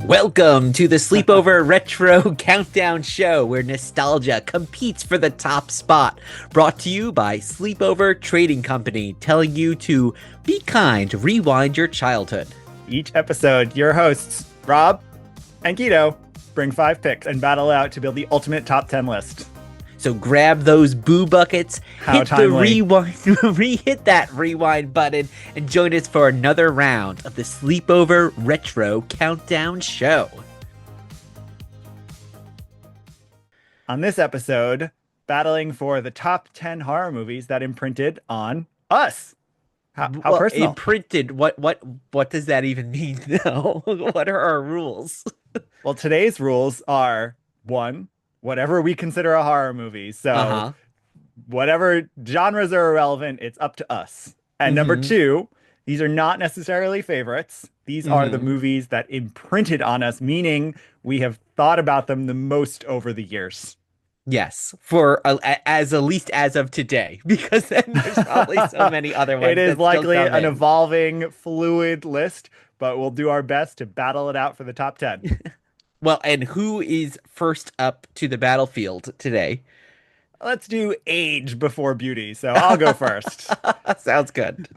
Welcome to the Sleepover Retro Countdown Show, where nostalgia competes for the top spot. Brought to you by Sleepover Trading Company, telling you to be kind, rewind your childhood. Each episode, your hosts, Rob and Guido, bring 5 picks and battle out to build the ultimate top 10 list. So grab those boo buckets, hit the rewind, hit that rewind button, and join us for another round of the Sleepover Retro Countdown Show. On this episode, battling for the top 10 horror movies that imprinted on us. How personal. Imprinted, what does that even mean? No. What are our rules? Well, today's rules are 1, whatever we consider a horror movie. So whatever genres are irrelevant, it's up to us. And number 2, these are not necessarily favorites. These are the movies that imprinted on us, meaning we have thought about them the most over the years. Yes, for at least as of today, because then there's probably so many other ones. It is likely an evolving, fluid list, but we'll do our best to battle it out for the top 10. Well, and who is first up to the battlefield today? Let's do age before beauty, so I'll go first. Sounds good.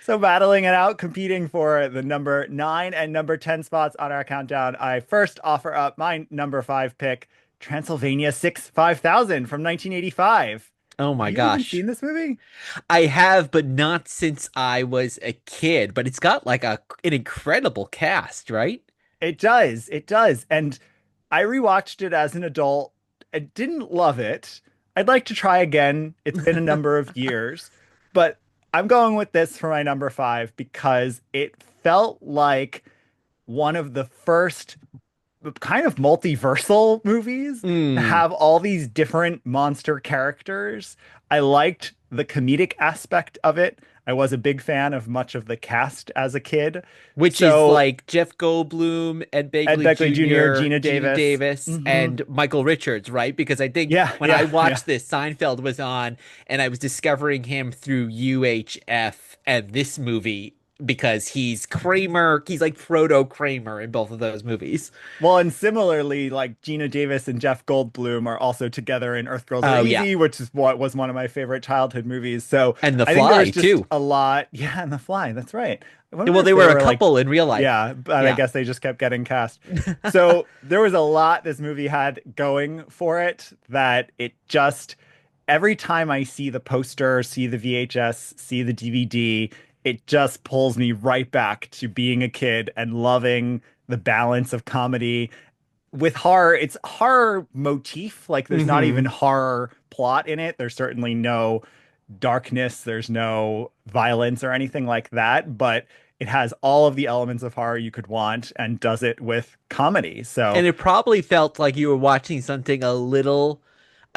So battling it out, competing for the number 9 and number 10 spots on our countdown, I first offer up my number 5 pick, Transylvania 5000 from 1985. Oh my gosh. gosh. Have you seen this movie? I have, but not since I was a kid, but it's got like an incredible cast, right? It does. It does. And I rewatched it as an adult. I didn't love it. I'd like to try again. It's been a number of years, but I'm going with this for my number 5 because it felt like one of the first kind of multiversal movies have all these different monster characters. I liked the comedic aspect of it. I was a big fan of much of the cast as a kid. Which is like Jeff Goldblum, Ed Begley Jr., Gina Davis, and Michael Richards, right? Because I think when I watched this, Seinfeld was on, and I was discovering him through UHF and this movie because he's Kramer. He's like Frodo Kramer in both of those movies. Well, and similarly, like Gina Davis and Jeff Goldblum are also together in Earth Girls Are Easy, which is what was one of my favorite childhood movies. So and The Fly too. A lot, and The Fly. That's right. Well, they were a couple in real life. Yeah, but I guess they just kept getting cast. So there was a lot this movie had going for it that it just every time I see the poster, see the VHS, see the DVD. It just pulls me right back to being a kid and loving the balance of comedy. With horror, it's horror motif. Like there's not even horror plot in it. There's certainly no darkness. There's no violence or anything like that. But it has all of the elements of horror you could want and does it with comedy. And it probably felt like you were watching something a little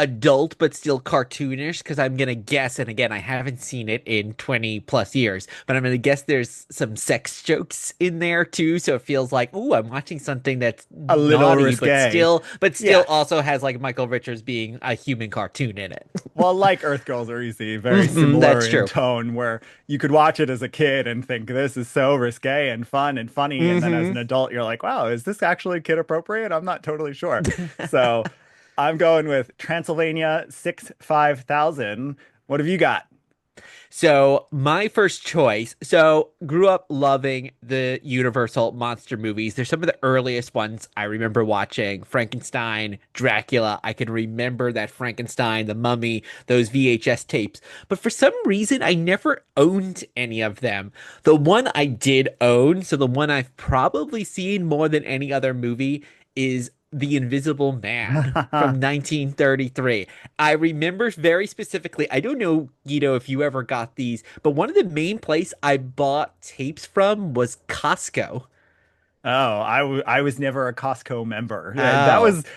adult but still cartoonish, because I'm gonna guess, and again I haven't seen it in 20 plus years, but I'm gonna guess there's some sex jokes in there too, so it feels like, ooh, I'm watching something that's a little naughty, risque, but still also has like Michael Richards being a human cartoon in it. Well, like Earth Girls Are Easy, very similar in tone, where you could watch it as a kid and think this is so risque and fun and funny, and then as an adult you're like, wow, is this actually kid appropriate? I'm not totally sure. So I'm going with Transylvania 5000. What have you got? So my first choice, grew up loving the Universal monster movies. They're some of the earliest ones I remember watching. Frankenstein, Dracula. I can remember that Frankenstein, the Mummy, those VHS tapes. But for some reason, I never owned any of them. The one I did own, so the one I've probably seen more than any other movie, is The Invisible Man from 1933. I remember very specifically, I don't know, Guido, if you ever got these, but one of the main place I bought tapes from was Costco. Oh, I was never a Costco member.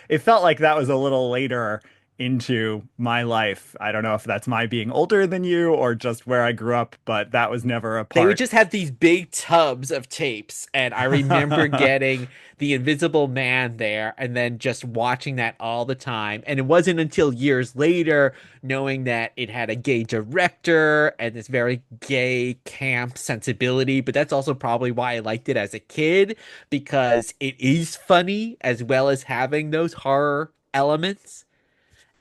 It felt like that was a little later into my life. I don't know if that's my being older than you or just where I grew up, but that was never a They would part. just have these big tubs of tapes, and I remember getting The Invisible Man there and then just watching that all the time. And it wasn't until years later, knowing that it had a gay director and this very gay camp sensibility, but that's also probably why I liked it as a kid, because it is funny as well as having those horror elements.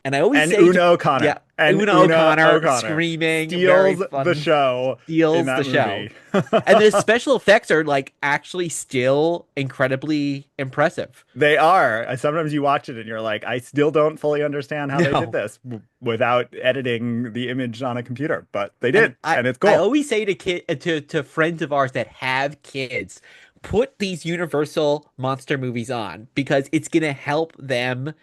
And I always And say Una yeah, O'Connor. And Una Una O'Connor O'Connor screaming, very steals the fun, show in steals the that show. movie. And the special effects are like actually still incredibly impressive. They are. Sometimes you watch it and you're like, I still don't fully understand how they did No. this without editing the image on a computer, but they And did, and it's I cool. always say to to friends of ours that have kids, put these Universal monster movies on because it's gonna help them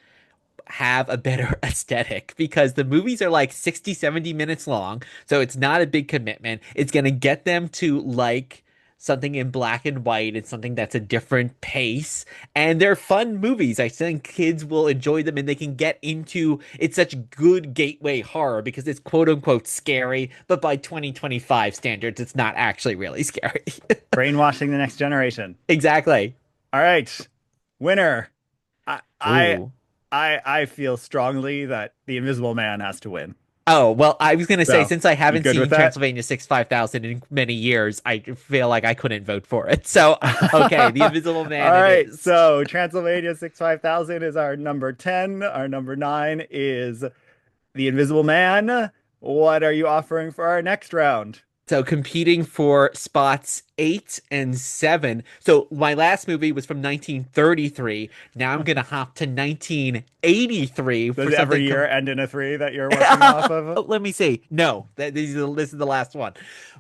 have a better aesthetic because the movies are like 60, 70 minutes long. So it's not a big commitment. It's going to get them to like something in black and white and something that's a different pace. And they're fun movies. I think kids will enjoy them and they can get into it's such good gateway horror because it's quote unquote scary, but by 2025 standards, it's not actually really scary. Brainwashing the next generation. Exactly. All right, winner. I I Ooh. I feel strongly that the Invisible Man has to win. Oh, well, I was going to say, So, since I you haven't good with seen that? Transylvania 5000 in many years, I feel like I couldn't vote for it. So, okay, The All Invisible Man it right, is. so Transylvania 65000 is our number 10. Our number 9 is The Invisible Man. What are you offering for our next round? So, competing for spots 8 and 7. So, my last movie was from 1933. Now I'm going to hop to 1983 for Does every something year end in a 3 that you're working off of? Oh, let me see. No, this is the last one.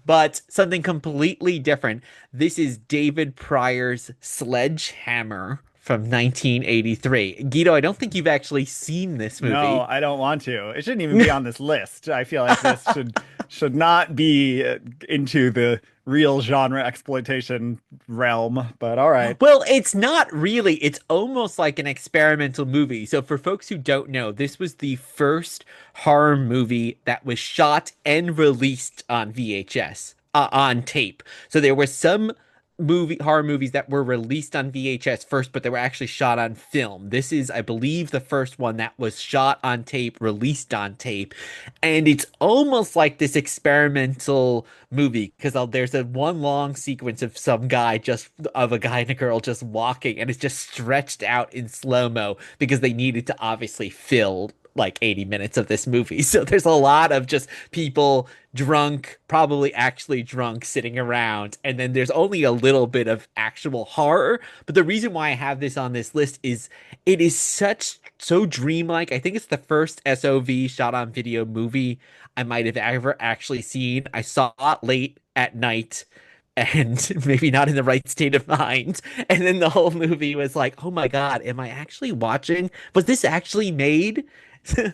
But something completely different. This is David Pryor's Sledgehammer from 1983. Guido, I don't think you've actually seen this No, movie. I don't want to. It shouldn't even be on this list. I feel like this should not be into the real genre exploitation realm, but all right. Well, it's not really. It's almost like an experimental movie. So, for folks who don't know, this was the first horror movie that was shot and released on VHS, on tape. So, there were some horror movies that were released on VHS first, but they were actually shot on film. This is, I believe, the first one that was shot on tape, released on tape, and it's almost like this experimental movie because there's a one long sequence of some guy just of a guy and a girl just walking and it's just stretched out in slow-mo because they needed to obviously fill like 80 minutes of this movie. So there's a lot of just people drunk, probably actually drunk, sitting around. And then there's only a little bit of actual horror. But the reason why I have this on this list is it is so dreamlike. I think it's the first SOV shot on video movie I might have ever actually seen. I saw it late at night and maybe not in the right state of mind. And then the whole movie was like, oh my God, am I actually watching? Was this actually made?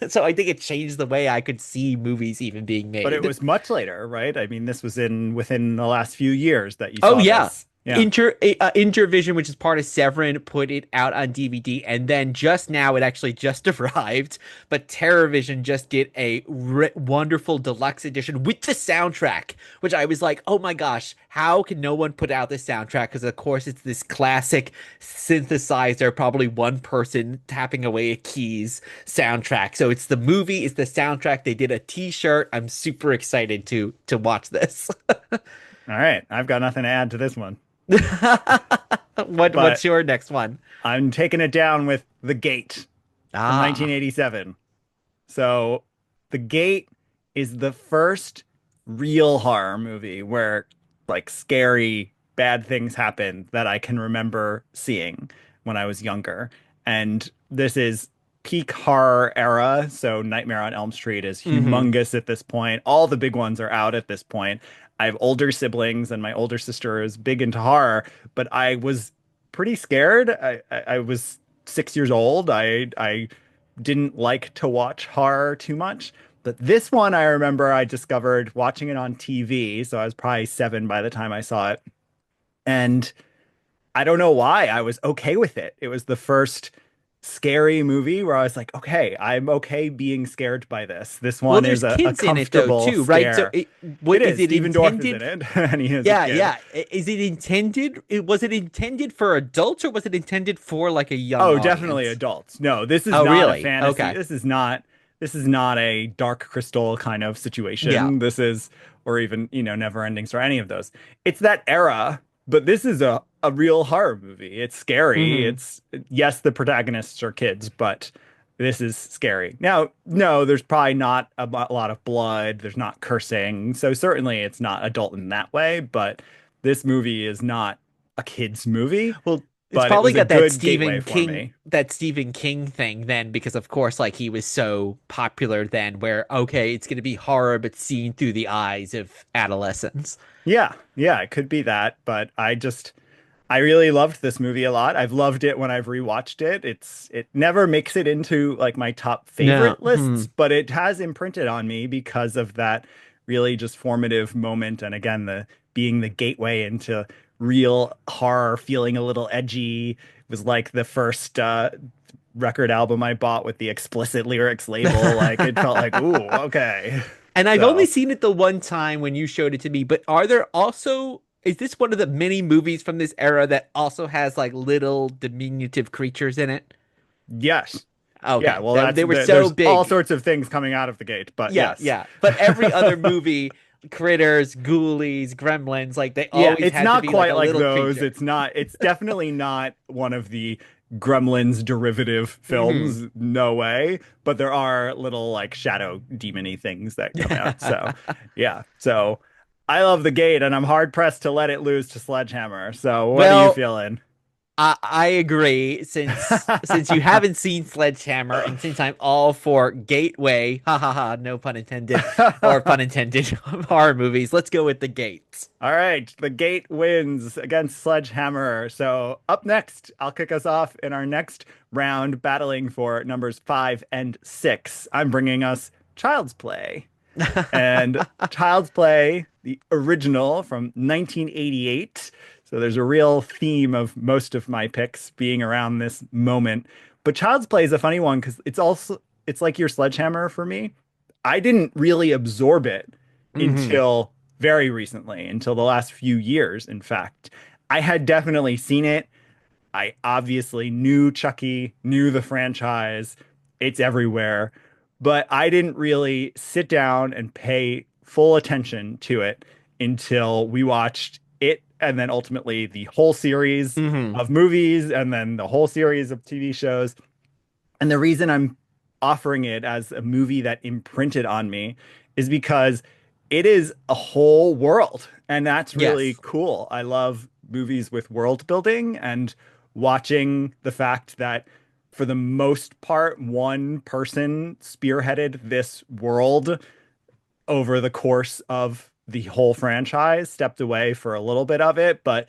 So I think it changed the way I could see movies even being But it made. was much later, right? I mean, this was in within the last few years that you Oh saw yeah. this. Yeah. Intervision, which is part of Severin, put it out on DVD, and then just now it actually just arrived. But TerrorVision just get a wonderful deluxe edition with the soundtrack, which I was like, oh my gosh, how can no one put out this soundtrack? Because of course it's this classic synthesizer, probably one person tapping away at keys soundtrack. So it's the movie, it's the soundtrack. They did a T-shirt. I'm super excited to watch this. All right. I've got nothing to add to this one, What's but your next one? I'm taking it down with The Gate from Ah. 1987. So, The Gate is the first real horror movie where like scary bad things happen that I can remember seeing when I was younger. And this is peak horror era. So Nightmare on Elm Street is Hmm. humongous at this point. All the big ones are out at this point. I have older siblings and my older sister is big into horror, but I was pretty scared. I was 6 years old. I didn't like to watch horror too much. But this one I remember I discovered watching it on TV. So I was probably 7 by the time I saw it. And I don't know why I was okay with it. It was the first scary movie where I was like, okay, I'm okay being scared by this. This Well, one is there's a kids in it though comfortable too, right? So scare. It is is. it Stephen Dorff is in intended? it, and he is a Yeah, kid. yeah. Is it intended? Was it intended for adults or was it intended for like a young Oh, definitely audience? adults. No, this is Oh, not a really? fantasy. Okay. This is not a Dark Crystal kind of Yeah. situation. This is, or even, Never Endings or any of those. It's that era, but this is a real horror movie. It's scary. Hmm. It's, yes, the protagonists are kids, but this is scary. Now, no, there's probably not a lot of blood. There's not cursing. So certainly it's not adult in that way, but this movie is not a kid's movie, Well, it's but it probably was a got good gateway for me. That Stephen King thing then, because of course, like he was so popular then, where okay, it's going to be horror, but seen through the eyes of adolescents. Yeah, yeah, it could be that, but I really loved this movie a lot. I've loved it when I've rewatched it. It never makes it into like my top No. favorite lists, but it has imprinted on me because of that really just formative moment. And again, the being the gateway into real horror, feeling a little edgy. It was like the first record album I bought with the explicit lyrics label. Like it felt like, ooh, okay. And I've only So. seen it the one time when you showed it to me, but are there also, is this one of the many movies from this era that also has like little diminutive creatures in it? Yes. Yeah, Okay, well, they were so there's all big. sorts of things coming out of the gate, but Yeah, yes. yeah. But every other movie, critters, ghoulies, gremlins, like they Yeah, always it's had to not be like quite a like little those. creature. It's definitely not one of the Gremlins derivative Hmm. films, no way, but there are little like shadow demony things that come out. So, yeah. So, I love the gate and I'm hard pressed to let it lose to Sledgehammer. So, what are you Well, feeling? I agree. Since you haven't seen Sledgehammer, and since I'm all for gateway, ha ha ha, no pun intended, or pun intended, horror movies, let's go with the gates. All right, the gate wins against Sledgehammer. So up next, I'll kick us off in our next round, battling for numbers 5 and 6. I'm bringing us Child's Play. And Child's Play, the original from 1988. So there's a real theme of most of my picks being around this moment. But Child's Play is a funny one because it's like your Sledgehammer for me. I didn't really absorb it Hmm. until very recently, until the last few years, in fact. I had definitely seen it. I obviously knew Chucky, knew the franchise. It's everywhere. But I didn't really sit down and pay full attention to it until we watched it and then ultimately the whole series Hmm. of movies and then the whole series of TV shows. And the reason I'm offering it as a movie that imprinted on me is because it is a whole world. And that's really Yes. cool. I love movies with world building and watching the fact that for the most part, one person spearheaded this world over the course of the whole franchise, stepped away for a little bit of it, but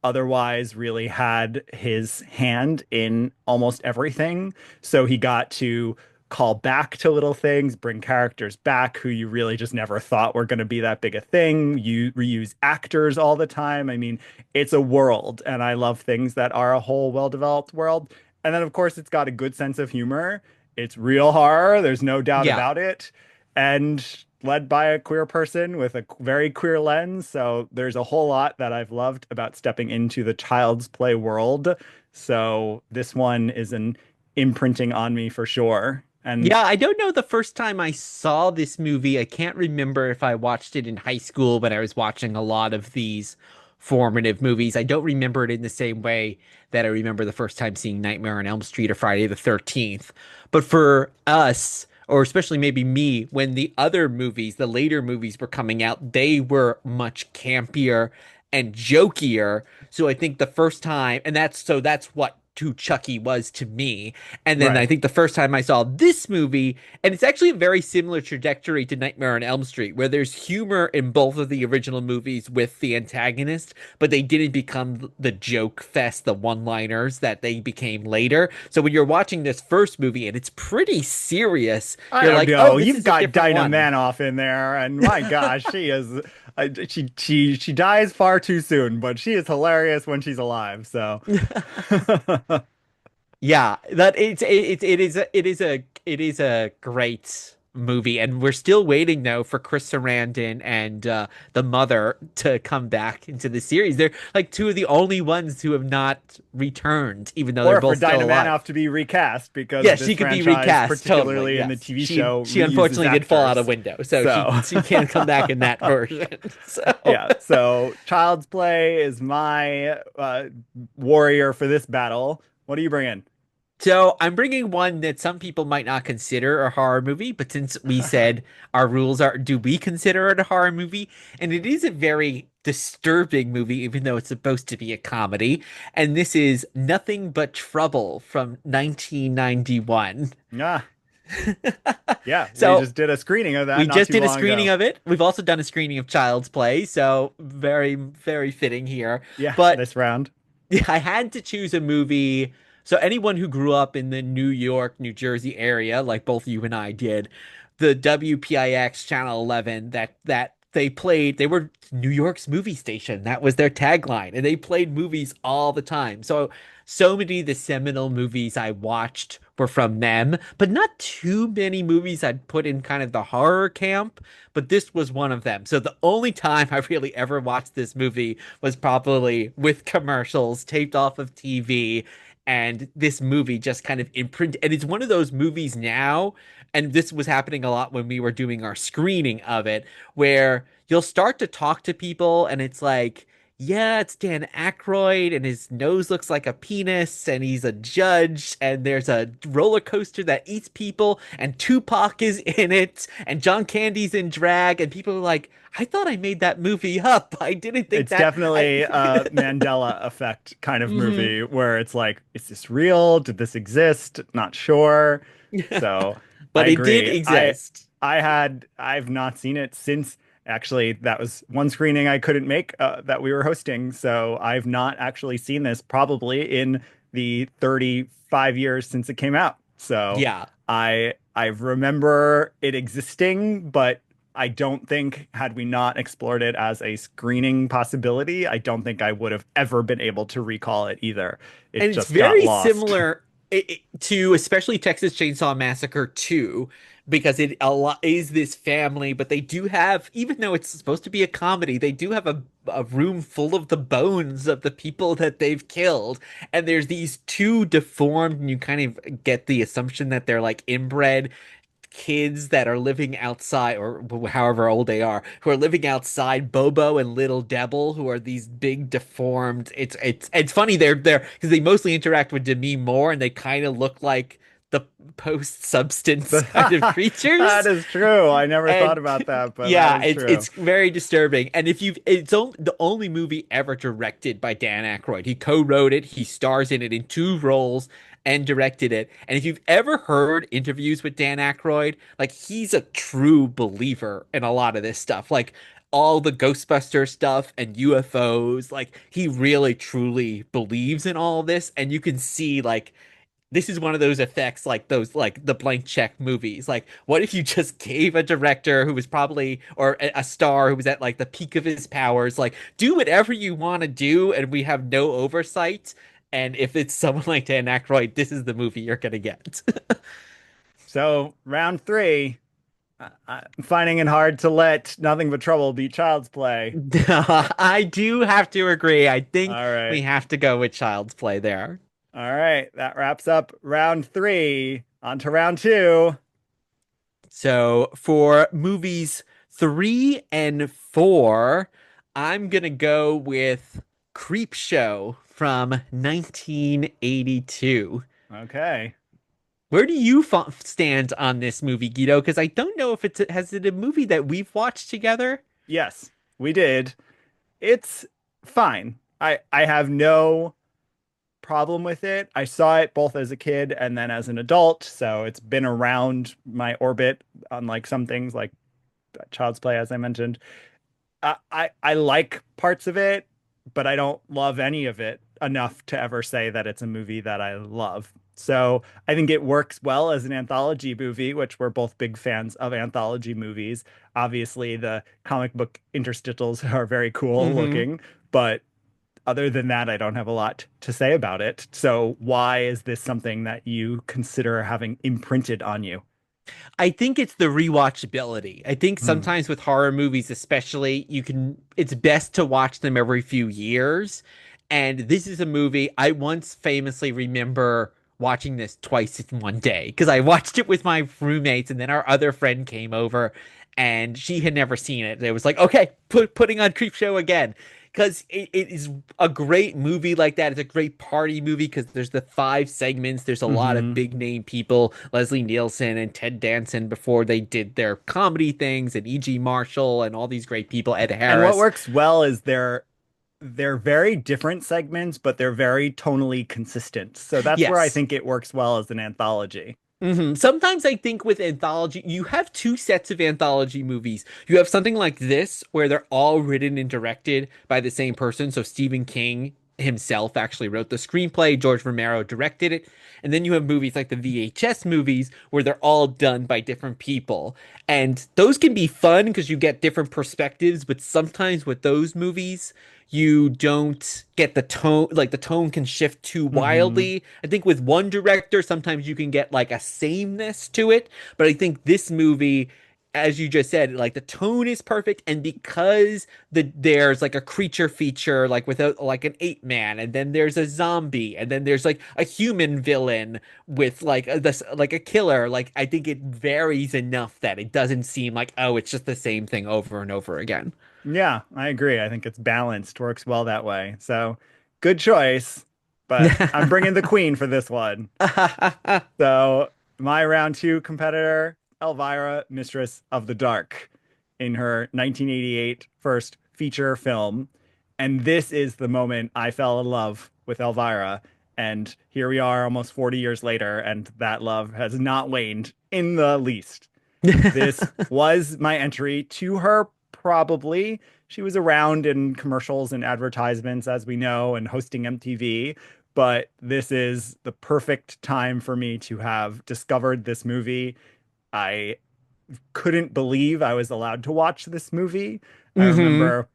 otherwise really had his hand in almost everything. So he got to call back to little things, bring characters back who you really just never thought were going to be that big a thing. You reuse actors all the time. I mean, it's a world, and I love things that are a whole well-developed world. And then, of course, it's got a good sense of humor. It's real horror. There's no doubt Yeah. about it. And led by a queer person with a very queer lens. So there's a whole lot that I've loved about stepping into the Child's Play world. So this one is an imprinting on me for sure. And Yeah, I don't know the first time I saw this movie. I can't remember if I watched it in high school, but I was watching a lot of these formative movies. I don't remember it in the same way that I remember the first time seeing Nightmare on Elm Street or Friday the 13th. But for us, or especially maybe me, when the other movies, the later movies were coming out, they were much campier and jokier. So I think the first time, and that's what who Chucky was to me. And then I right. think the first time I saw this movie, and it's actually a very similar trajectory to Nightmare on Elm Street, where there's humor in both of the original movies with the antagonist, but they didn't become the joke fest, the one-liners that they became later. So when you're watching this first movie and it's pretty serious, I you're don't like, oh, know. this You've is a got different Dinah one. Manoff in there, and my gosh, she is. She dies far too soon, but she is hilarious when she's alive. So Yeah, that it is a great movie, and we're still waiting though for Chris Sarandon and the mother to come back into the series. They're like two of the only ones who have not returned, even though they're Or for both still Dinah alive. Manoff to be recast because Yeah, this she could be franchise, recast totally. particularly in the Yes, TV she show, she reuses unfortunately did fall out a actors. window, so she So, she can't come back in that version. So. yeah. So, Child's Play is my warrior for this battle. What do you bring in? So I'm bringing one that some people might not consider a horror movie, but since we said our rules are, do we consider it a horror movie? And it is a very disturbing movie, even though it's supposed to be a comedy. And this is Nothing But Trouble from 1991. Ah, yeah. We So just did a screening of that we not just too did a long screening ago. of it. We've also done a screening of Child's Play, so very, very fitting here. Yeah, But this round. yeah, I had to choose a movie. So anyone who grew up in the New York, New Jersey area, like both you and I did, the WPIX Channel 11 that they played, they were New York's movie station. That was their tagline, and they played movies all the time. So many of the seminal movies I watched were from them, but not too many movies I'd put in kind of the horror camp, but this was one of them. So the only time I really ever watched this movie was probably with commercials taped off of TV. And this movie just kind of imprinted. And it's one of those movies now. And this was happening a lot when we were doing our screening of it, where you'll start to talk to people and it's like, yeah, it's Dan Aykroyd, and his nose looks like a penis, and he's a judge, and there's a roller coaster that eats people, and Tupac is in it, and John Candy's in drag, and people are like, I thought I made that movie up. I didn't think It's that I definitely a Mandela effect kind of Mhm. movie where it's like, is this real? Did this exist? Not sure. So I But it did agree. exist. I've not seen it since actually that was one screening I couldn't make that we were hosting. So I've not actually seen this probably in the 35 years since it came out. So Yeah. I remember it existing, but I don't think had we not explored it as a screening possibility, I don't think I would have ever been able to recall it either. It And it's just got very lost. similar to especially Texas Chainsaw Massacre 2 because it a lot is this family, but they do have, even though it's supposed to be a comedy, they do have a room full of the bones of the people that they've killed. And there's these two deformed, and you kind of get the assumption that they're like inbred kids that are living outside, or however old they are, who are living outside, Bobo and Little Devil, who are these big deformed. It's funny they're because they mostly interact with Demi Moore, and they kind of look like the post-substance kind of That creatures. is true. I never thought And about that, but that yeah, is it's true. it's very disturbing. And if you've the only movie ever directed by Dan Aykroyd. He co-wrote it, he stars in it in two roles and directed it. And if you've ever heard interviews with Dan Aykroyd, like he's a true believer in a lot of this stuff. Like all the Ghostbuster stuff and UFOs, like he really truly believes in all of this. And you can see like this is one of those effects like those like the blank check movies. Like what if you just gave a director who was probably or a star who was at like the peak of his powers, like do whatever you want to do and we have no oversight. And if it's someone like Dan Aykroyd, this is the movie you're gonna get. So, round three, I'm finding it hard to let Nothing But Trouble beat Child's Play. I do have to agree. I think All right. we have to go with Child's Play there. All right. That wraps up round three. On to round two. So for movies 3 and 4, I'm gonna go with Creepshow from 1982. Okay. Where do you stand on this movie, Guido? Because I don't know if has it a movie that we've watched together. Yes, we did. It's fine. I have no problem with it. I saw it both as a kid and then as an adult, so it's been around my orbit, unlike some things like Child's Play, as I mentioned. I like parts of it, but I don't love any of it enough to ever say that it's a movie that I love. So I think it works well as an anthology movie, which we're both big fans of anthology movies. Obviously, the comic book interstitials are very cool Hmm. looking, but other than that, I don't have a lot to say about it. So why is this something that you consider having imprinted on you? I think it's the rewatchability. I think Mm. sometimes with horror movies, especially, it's best to watch them every few years. And this is a movie I once famously remember watching this twice in one day because I watched it with my roommates and then our other friend came over and she had never seen it. It was like, okay, putting on Creepshow again. Because it is a great movie like that. It's a great party movie because there's the five segments. There's a lot of Hmm. big name people, Leslie Nielsen and Ted Danson before they did their comedy things, and E.G. Marshall and all these great people, Ed And what Harris. works well is they're very different segments, but they're very tonally consistent. So that's where I Yes. think it works well as an anthology. Sometimes I think with anthology, you have two sets of anthology movies. You have something like this, where they're all written and directed by the same person. So Stephen King himself actually wrote the screenplay, George Romero directed it. And then you have movies like the VHS movies, where they're all done by different people. And those can be fun because you get different perspectives. But sometimes with those movies, you don't get the tone, like the tone can shift too Hmm. wildly. I think with one director sometimes you can get like a sameness to it, but I think this movie, as you just said, like the tone is perfect, and because there's like a creature feature like without like an ape man, and then there's a zombie, and then there's like a human villain with like this like a killer, like I think it varies enough that it doesn't seem like, oh, it's just the same thing over and over again. Yeah, I agree. I think it's balanced, works well that way. So good choice, but I'm bringing the queen for this one. So my round two competitor, Elvira, Mistress of the Dark, in her 1988 first feature film. And this is the moment I fell in love with Elvira. And here we are almost 40 years later, and that love has not waned in the least. This was my entry to her, probably. She was around in commercials and advertisements, as we know, and hosting MTV. But this is the perfect time for me to have discovered this movie. I couldn't believe I was allowed to watch this movie. I Hmm. remember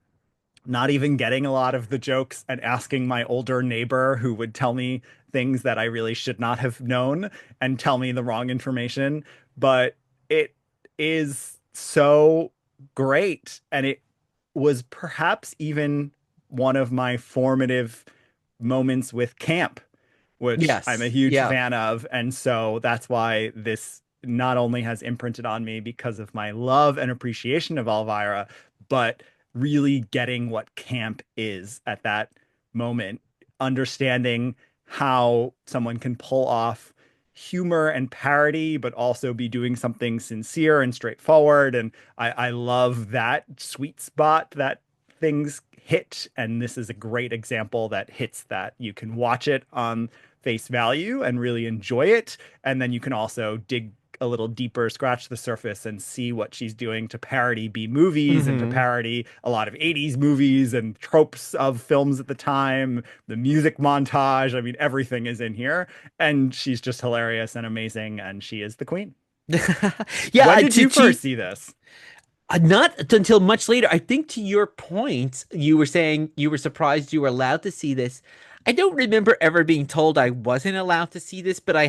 not even getting a lot of the jokes and asking my older neighbor who would tell me things that I really should not have known and tell me the wrong information. But it is so great. And it was perhaps even one of my formative moments with camp, which I'm a Yes. huge Yeah. fan of. And so that's why this not only has imprinted on me because of my love and appreciation of Elvira, but really getting what camp is at that moment, understanding how someone can pull off humor and parody, but also be doing something sincere and straightforward. And I love that sweet spot that things hit. And this is a great example that hits that. You can watch it on face value and really enjoy it. And then you can also dig a little deeper, scratch the surface, and see what she's doing to parody B movies and to Hmm. parody a lot of 80s movies and tropes of films at the time, the music montage. I mean, everything is in here. And she's just hilarious and amazing. And she is the queen. When Yeah, did you to first see this? not until much later. I think to your point, you were saying you were surprised you were allowed to see this. I don't remember ever being told I wasn't allowed to see this, but I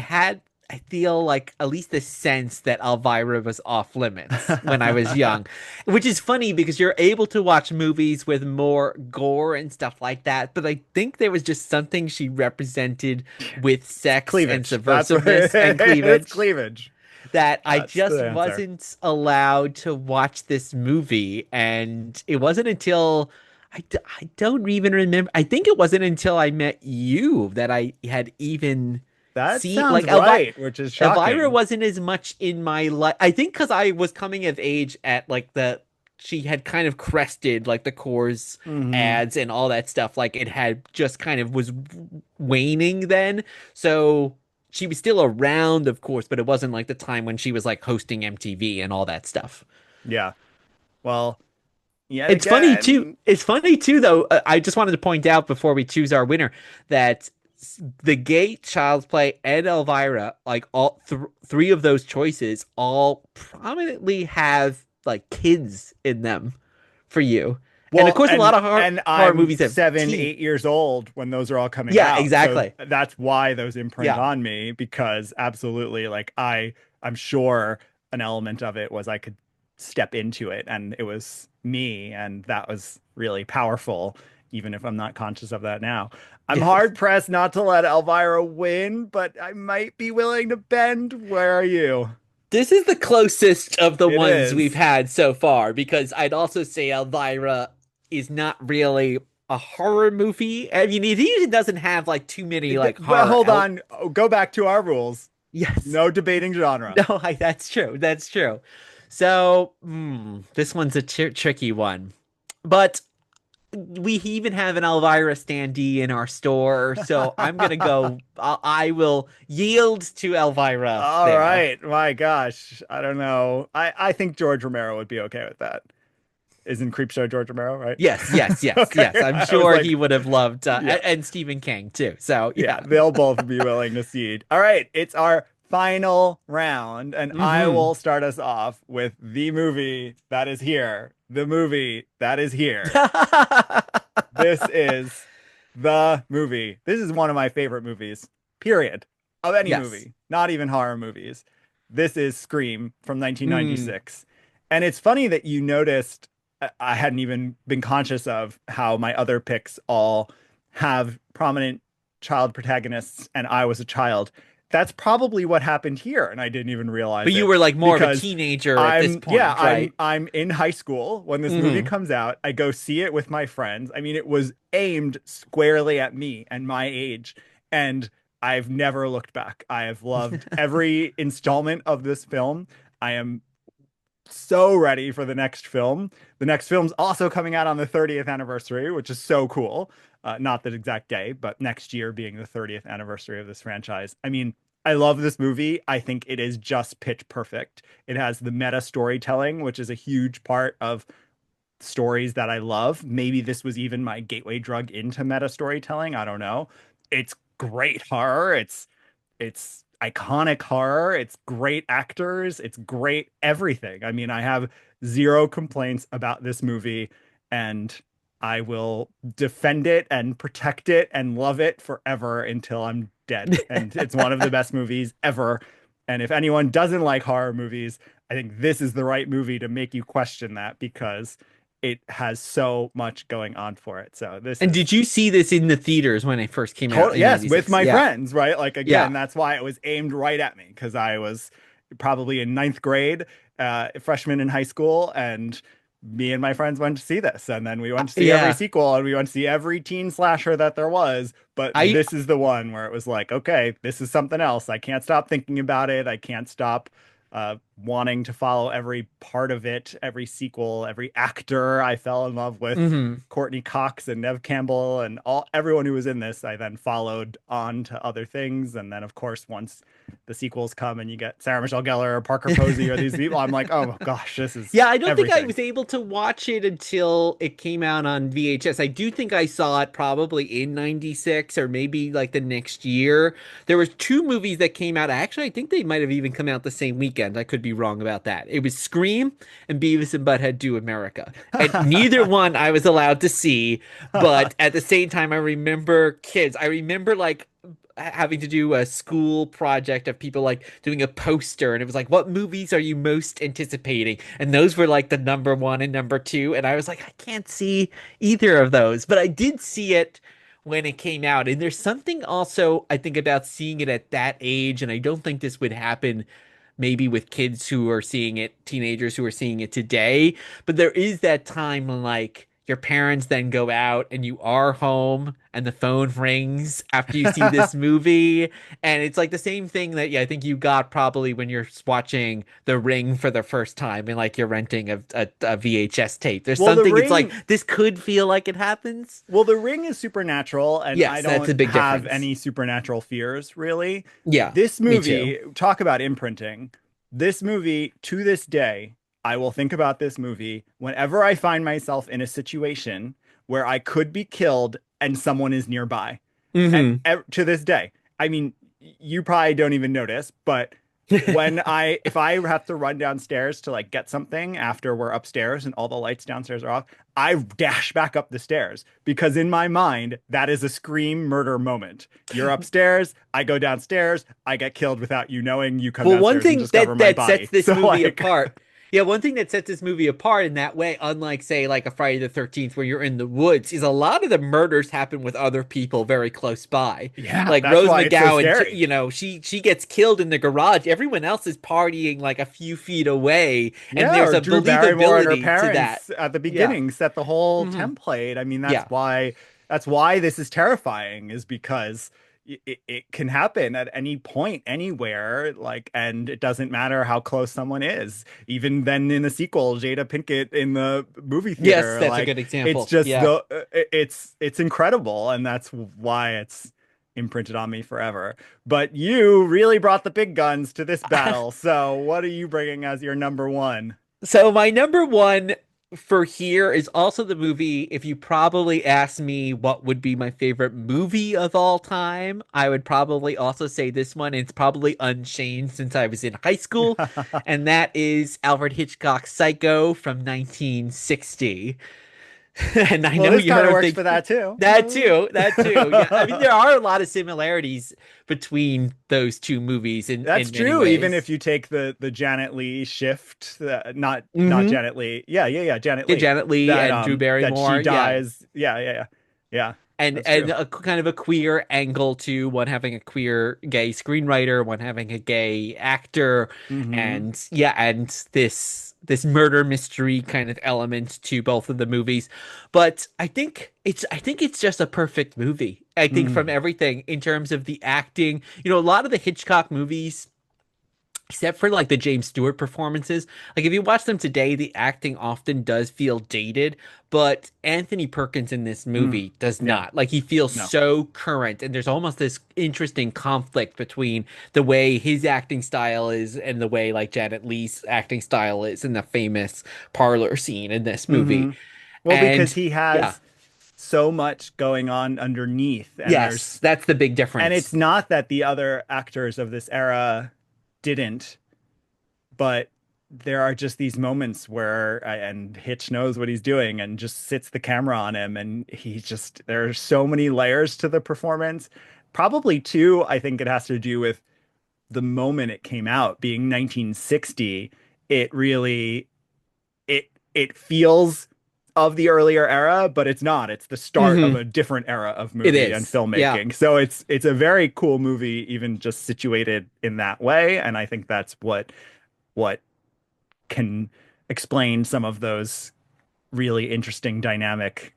feel like at least a sense that Elvira was off limits when I was young, which is funny because you're able to watch movies with more gore and stuff like that. But I think there was just something she represented with sex and Cleavage. That's what subversiveness and it's cleavage cleavage. that I That's just the answer. wasn't allowed to watch this movie. And it wasn't until I don't even remember. I think it wasn't until I met you that I had even That seen sounds like right, which is Elvira shocking. wasn't as much in my life. I think because I was coming of age at like she had kind of crested like the Coors Hmm. ads and all that stuff. Like it had just kind of was waning then. So she was still around, of course, but it wasn't like the time when she was like hosting MTV and all that stuff. Yeah. Well, yet It's funny too. again, It's funny too, though. I just wanted to point out before we choose our winner that the Gate, Child's Play, and Elvira, like all three of those choices, all prominently have like kids in them for you. And of Well, course, a lot of and horror I'm movies have 7, teen. 8 years old when those are all coming Yeah, out. So exactly. that's why those imprint Yeah. on me because absolutely like I'm sure an element of it was I could step into it and it was me and that was really powerful even if I'm not conscious of that now. I'm hard pressed not to let Elvira win, but I might be willing to bend. Where are you? This is the closest of the It ones we've is. had so far because I'd also say Elvira is not really a horror movie. I mean, it usually doesn't have like too many like Well, horror hold el on. Oh, go back to our rules. Yes. No debating genre. No, that's true. That's true. So, this one's a tricky one. But we even have an Elvira standee in our store, so I'm gonna go. I will yield to Elvira All there. right. My gosh. I don't know. I think George Romero would be okay with that. Isn't Creepshow George Romero, right? Yes, yes, yes, Okay. yes. I'm I was sure he like, would have loved, yeah. and Stephen King too. So Yeah, yeah. they'll both be willing to cede. All right, it's our final round, and I Hmm. will start us off with the movie that is here. The movie that is here. This is the movie. This is one of my favorite movies, period, of any Yes. movie, not even horror movies. This is Scream from Mm. 1996. And it's funny that you noticed I hadn't even been conscious of how my other picks all have prominent child protagonists, and I was a child. That's probably what happened here, and I didn't even But realize you it were like more of a because teenager at this point, right? I'm in high school when this movie Hmm. comes out. I go see it with my friends. I mean, it was aimed squarely at me and my age, and I've never looked back. I have loved every installment of this film. I am so ready for the next film. The next film's also coming out on the 30th anniversary, which is so cool. Not the exact day, but next year being the 30th anniversary of this franchise. I mean, I love this movie. I think it is just pitch perfect. It has the meta storytelling, which is a huge part of stories that I love. Maybe this was even my gateway drug into meta storytelling. I don't know. It's great horror. It's iconic horror. It's great actors. It's great everything. I mean, I have zero complaints about this movie, and I will defend it and protect it and love it forever until I'm dead. And it's one of the best movies ever. And if anyone doesn't like horror movies, I think this is the right movie to make you question that because it has so much going on for it. So this And is did you see this in the theaters when it first came out total, in yes, with 96? my Yeah. friends, right? Like Yeah. again, that's why it was aimed right at me because I was probably in ninth grade, freshman in high school, and me and my friends went to see this, and then we went to see every Yeah. sequel, and we went to see every teen slasher that there was. But I this is the one where it was like, okay, this is something else. I can't stop thinking about it. I can't stop wanting to follow every part of it, every sequel, every actor. I fell in love with mhm. Courtney Cox and Nev Campbell and all everyone who was in this. I then followed on to other things, and then of course once the sequels come and you get Sarah Michelle Gellar or Parker Posey or these people, I'm like, oh gosh, this is Yeah, I don't think I everything. was able to watch it until it came out on VHS. I do think I saw it probably in 96 or maybe like the next year. There was two movies that came out. Actually, I think they might have even come out the same weekend. I could be wrong about that. It was Scream and Beavis and Butthead Do America. And neither one I was allowed to see, but at the same time I remember kids. I remember like having to do a school project of people like doing a poster and it was like what movies are you most anticipating, and those were like the number one and number two, and I was like I can't see either of those, but I did see it when it came out. And there's something also I think about seeing it at that age, and I don't think this would happen maybe with kids who are seeing it, teenagers who are seeing it today, but there is that time when like your parents then go out and you are home and the phone rings after you see this movie. And it's like the same thing that, yeah, I think you got probably when you're watching The Ring for the first time and like you're renting a VHS tape. There's well, the something, it's like ring this could feel like it happens. Well, The Ring is supernatural, and I Yes, that's a don't big have difference. any supernatural fears, really. Yeah, This me too. movie, talk about imprinting. This movie, to this day, I will think about this movie whenever I find myself in a situation where I could be killed and someone is nearby. And Hmm. to this day, I mean, you probably don't even notice, but when I if I have to run downstairs to like get something after we're upstairs and all the lights downstairs are off, I dash back up the stairs because in my mind that is a Scream murder moment. You're upstairs, I go downstairs, I get killed without you knowing, you come Well, one downstairs and thing discover that my sets body. this So movie like apart, yeah, one thing that sets this movie apart in that way, unlike say like a Friday the 13th where you're in the woods, is a lot of the murders happen with other people very close by. yeah, Like that's Rose why it's so McGowan, scary. you know, she gets killed in the garage. Everyone else is partying like a few feet away, and Yeah, there's or a Drew Barrymore and her believability to that. parents at the Yeah. beginning set the whole Hmm. template. I mean, Yeah. that's why this is terrifying, is because it can happen at any point, anywhere, like, and it doesn't matter how close someone is. Even then in the sequel, Jada Pinkett in the movie Yes, theater, that's a like good it's example. just Yeah. the it's incredible, and that's why it's imprinted on me forever. But you really brought the big guns to this battle. So, what are you bringing as your number one? So my number one for here is also the movie. If you probably asked me what would be my favorite movie of all time, I would probably also say this one. It's probably unchanged since I was in high school, and that is Alfred Hitchcock's Psycho from 1960. And I Well, know this kind of you're works for thinking that too. that too, that too. Yeah, I mean there are a lot of similarities between those two movies That's in many true. Even if ways. you take the Janet Leigh shift, not Hmm. Janet Leigh. Yeah, Janet Yeah, Leigh. Janet Leigh That and Drew that she Barrymore. Yeah, dies. Yeah. That's and true. a kind of a queer angle to one having a queer gay screenwriter, one having a gay actor, Hmm. and yeah, and this murder mystery kind of element to both of the movies. But I think it's just a perfect movie. I think from Mm. everything in terms of the acting, you know, a lot of the Hitchcock movies except for like the James Stewart performances. Like if you watch them today, the acting often does feel dated, but Anthony Perkins in this Mm. movie does Yeah. not. Like he feels No. so current, and there's almost this interesting conflict between the way his acting style is and the way like Janet Leigh's acting style is in the famous parlor scene in this movie. Hmm. Well, because And he yeah, has so much going on underneath, yes, that's the big and difference. it's not that the other actors of this era didn't, but there are just these moments where and Hitch knows what he's doing and just sits the camera on him, and he's just there are so many layers to the performance. Probably too, I think it has to do with the moment it came out being 1960. It really it feels of the earlier era, but it's not. It's the start of Hmm. a different era of It movie and is. Yeah. filmmaking. So it's a very cool movie, even just situated in that way. And I think that's what can explain some of those really interesting dynamic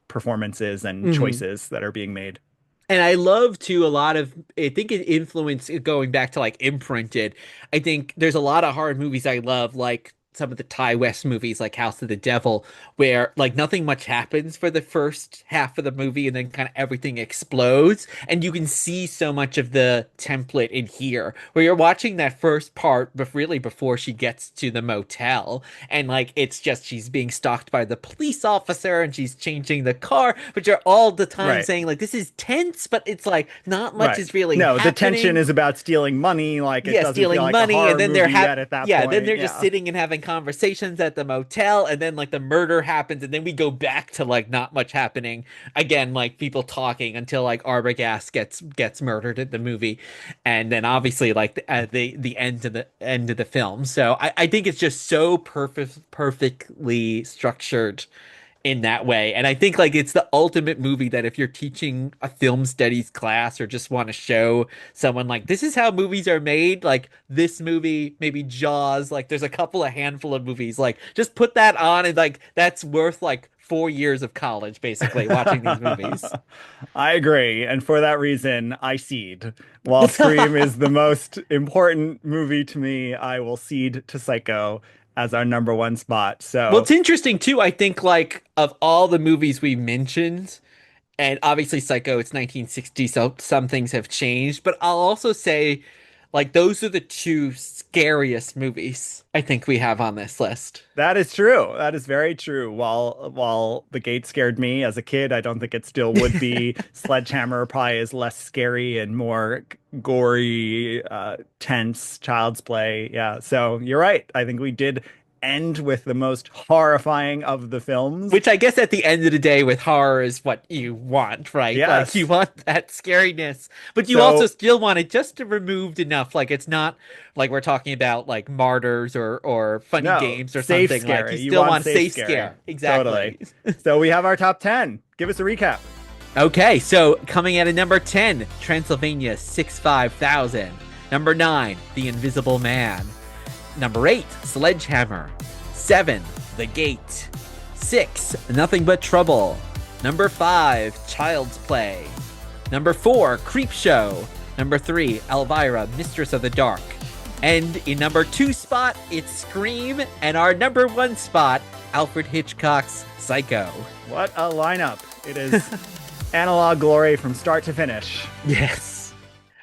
performances and Hmm. choices that are being made. And I love too a lot of I think it influenced going back to like Imprinted. I think there's a lot of horror movies I love, like some of the Ty West movies like House of the Devil, where like nothing much happens for the first half of the movie and then kind of everything explodes. And you can see so much of the template in here where you're watching that first part, but really before she gets to the motel. And like it's just she's being stalked by the police officer and she's changing the car, but you're all the time Right. saying like this is tense, but it's like not much Right. is really No, the tension happening. is about stealing money. Like it Yeah, doesn't feel stealing like a money, and horror then movie yet at that then point. they're just Yeah. sitting and having conversations at the motel, and then like the murder happens, and then we go back to like not much happening again, like people talking until like Arbogast gets murdered at the movie, and then obviously like the end of the film. So I think it's just so perfectly structured in that way. And I think like it's the ultimate movie that if you're teaching a film studies class or just want to show someone like this is how movies are made, like this movie, maybe Jaws, like there's a couple of handful of movies, like just put that on and like that's worth like 4 years of college basically watching these movies. I agree. And for that reason, I cede. While Scream is the most important movie to me, I will cede to Psycho as our number one spot. Well, So, it's interesting too. I think like of all the movies we mentioned, and obviously Psycho, it's 1960, so some things have changed. But I'll also say, Like those are the two scariest movies I think we have on this list. That is true. That is very true. While The Gate scared me as a kid, I don't think it still would be. Sledgehammer probably is less scary and more gory, tense, child's play. Yeah. So you're right. I think we did end with the most horrifying of the films. Which I guess at the end of the day with horror is what you want, right? Like Yes. you want that scariness, but you also So still want it just to removed enough. Like it's not like we're talking about like martyrs or funny no, games or safe something. Like scary. you You still want want safe safe scary. scare. Totally. Exactly. So we have our top 10. Give us a recap. Okay, so coming at a number 10, Transylvania 65,000. Number 9, The Invisible Man. Number 8, Sledgehammer. 7, The Gate. 6, Nothing But Trouble. Number 5, Child's Play. Number 4, Creepshow. Number 3, Elvira, Mistress of the Dark. And in number 2 spot, it's Scream. And our number 1 spot, Alfred Hitchcock's Psycho. What a lineup. It is analog glory from start to finish. Yes.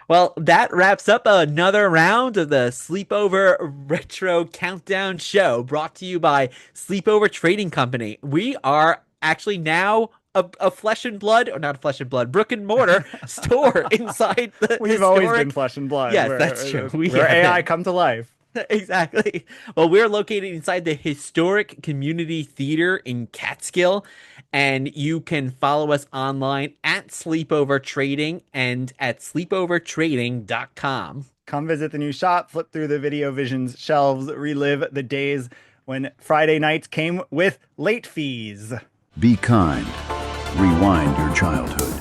Well, that wraps up another round of the Sleepover Retro Countdown Show brought to you by Sleepover Trading Company. We are actually now a flesh and blood, or not flesh and blood, brick and mortar store inside the We've historic... always been flesh and blood. Yes, that's true. Where AI come to life. Exactly. Well, we're located inside the historic community theater in Catskill, and you can follow us online at Sleepover Trading and at sleepovertrading.com. Come visit the new shop, flip through the Video Visions shelves, relive the days when Friday nights came with late fees. Be kind. Rewind your childhood.